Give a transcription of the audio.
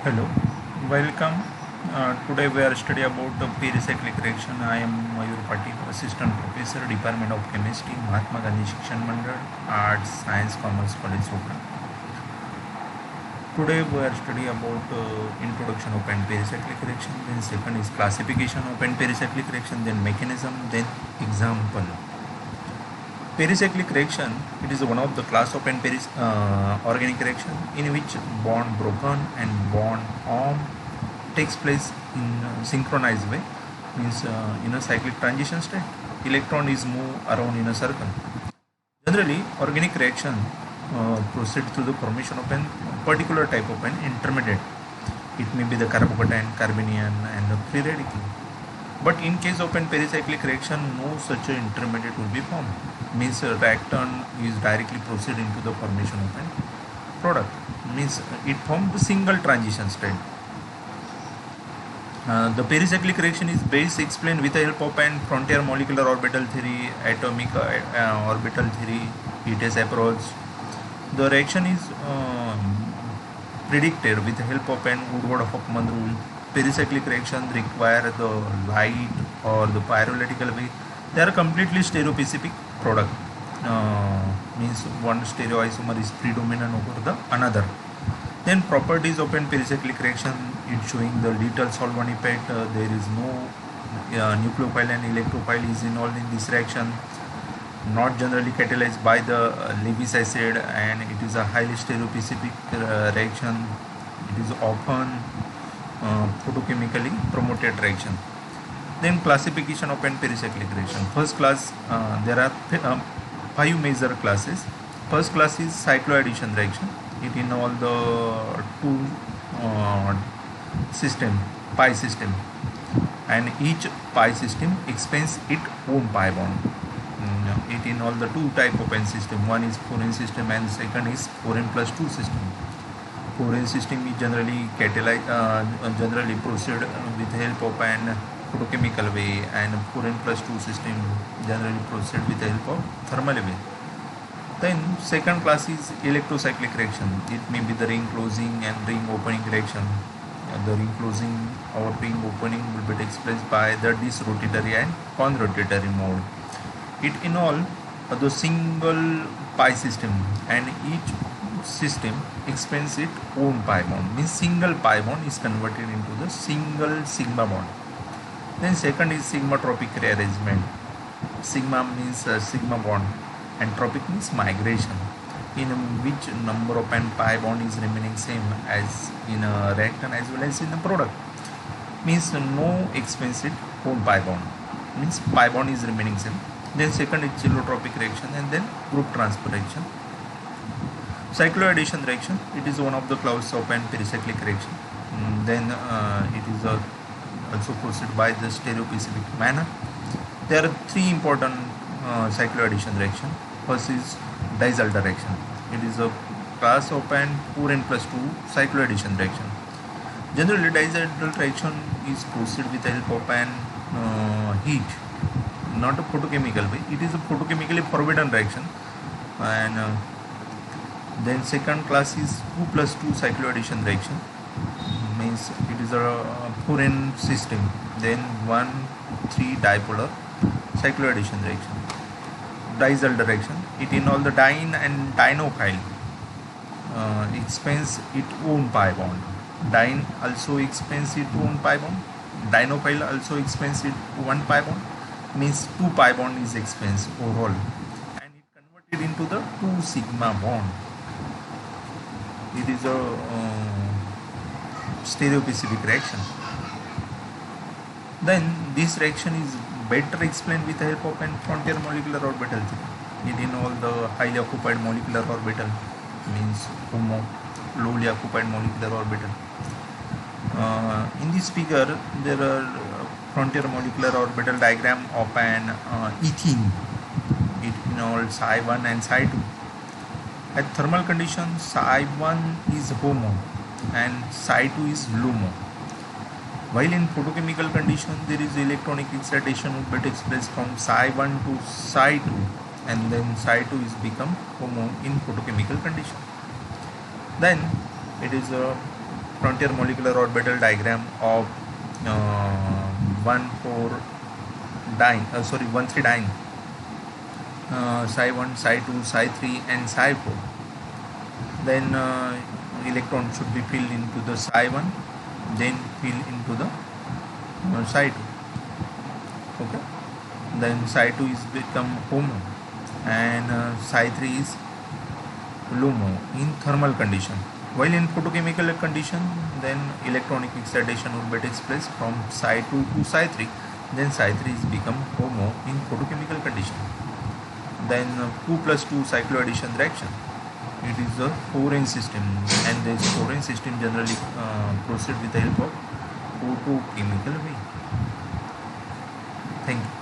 Hello, welcome. Today we are studying about the pericyclic reaction. I am Mayur Patil, Assistant Professor, Department of Chemistry, Mahatma Gandhi Shikshan Mandal, Arts, Science, Commerce College, Sopra. Today we are studying about introduction of n pericyclic reaction. Then second is classification of n pericyclic reaction. Then mechanism. Then example. Pericyclic reaction, it is one of the class of organic reaction in which bond broken and bond formed takes place in synchronized way, means in a cyclic transition state. Electron is moved around in a circle. Generally, organic reaction proceed through the formation of a particular type of an intermediate. It may be the carbocation, carbanion, and the free radical. But in case of an pericyclic reaction, no such an intermediate will be formed. Means reactant is directly proceed into the formation of an product. Means it forms the single transition state. The pericyclic reaction is best explained with the help of an frontier molecular orbital theory, atomic orbital theory, ETS approach. The reaction is predicted with the help of an Woodward-Hoffmann rule. Pericyclic reactions require the light or the pyrolytical way. They are completely stereospecific product. Means one stereoisomer is predominant over the another. Then properties of an pericyclic reaction, it's showing the little solvent effect. There is no nucleophile and electrophile is involved in this reaction. Not generally catalyzed by the Lewis acid, and it is a highly stereospecific reaction. It is often photochemically promoted reaction. Then classification of an pericyclic reaction. First class, there are 5 major classes. First class is cycloaddition reaction. It involves the two system, pi system, and each pi system expands its own pi bond. It involves the two type of n system. One is 4n system and second is 4n plus 2 system. 4n system is generally generally proceed with the help of an photochemical way, and 4n plus 2 system generally proceed with the help of thermal way. Then second class is electrocyclic reaction. It may be the ring closing and ring opening reaction. The ring closing or ring opening will be takes place by the disrotatory and conrotatory mode. It involves the single pi system, and each system expands its own pi bond. Means single pi bond is converted into the single sigma bond. Then second is sigmatropic rearrangement. Sigma means sigma bond, and tropic means migration, in which number of an pi bond is remaining same as in a reactant as well as in a product. Means no expansive own pi bond. Means pi bond is remaining same. Then second is cheilotropic reaction, and then group transfer reaction. Cycloaddition reaction, it is one of the clauses of an pericyclic reaction. Then it is also proceeded by the stereospecific manner. There are 3 important cycloaddition reaction. First is Diels-Alder reaction. It is a class of an 4n plus 2 cycloaddition reaction. Generally, Diels-Alder reaction is proceeded with the help of an heat, not a photochemical way. It is a photochemically forbidden reaction. And then second class is 2 plus 2 cycloaddition reaction. Means it is a 4n system. Then 1, 3 dipolar cycloaddition reaction. Diels-Alder reaction, it involves the diene and dienophile expands its own pi bond. Diene also expands its own pi bond. Dienophile also expands its one pi bond. Means 2 pi bond is expanded overall, and it converted into the 2 sigma bond. It is a stereospecific reaction. Then this reaction is better explained with the help of an frontier molecular orbital theory. It involves the highly occupied molecular orbital, means HOMO, lowly occupied molecular orbital. In this figure, there are frontier molecular orbital diagram of an ethene. It involves psi1 and psi2. At thermal conditions, psi1 is HOMO and psi2 is LUMO. While in photochemical condition, there is electronic excitation which takes place from psi1 to psi2, and then psi2 is become HOMO in photochemical condition. Then it is a frontier molecular orbital diagram of 1,4 dyne, 1,3 dyne, psi1, psi2, psi3 and psi4. Then electron should be filled into the psi1, then filled into the psi2. Okay, then psi2 is become HOMO and psi3 is LUMO in thermal condition. While in photochemical condition, then electronic excitation will be takes place from psi2 to psi3, then psi3 is become HOMO in photochemical condition. Then 2 plus 2 cycloaddition reaction. It is a 4N system, and this 4N system generally proceed with the help of photochemical way. Thank you.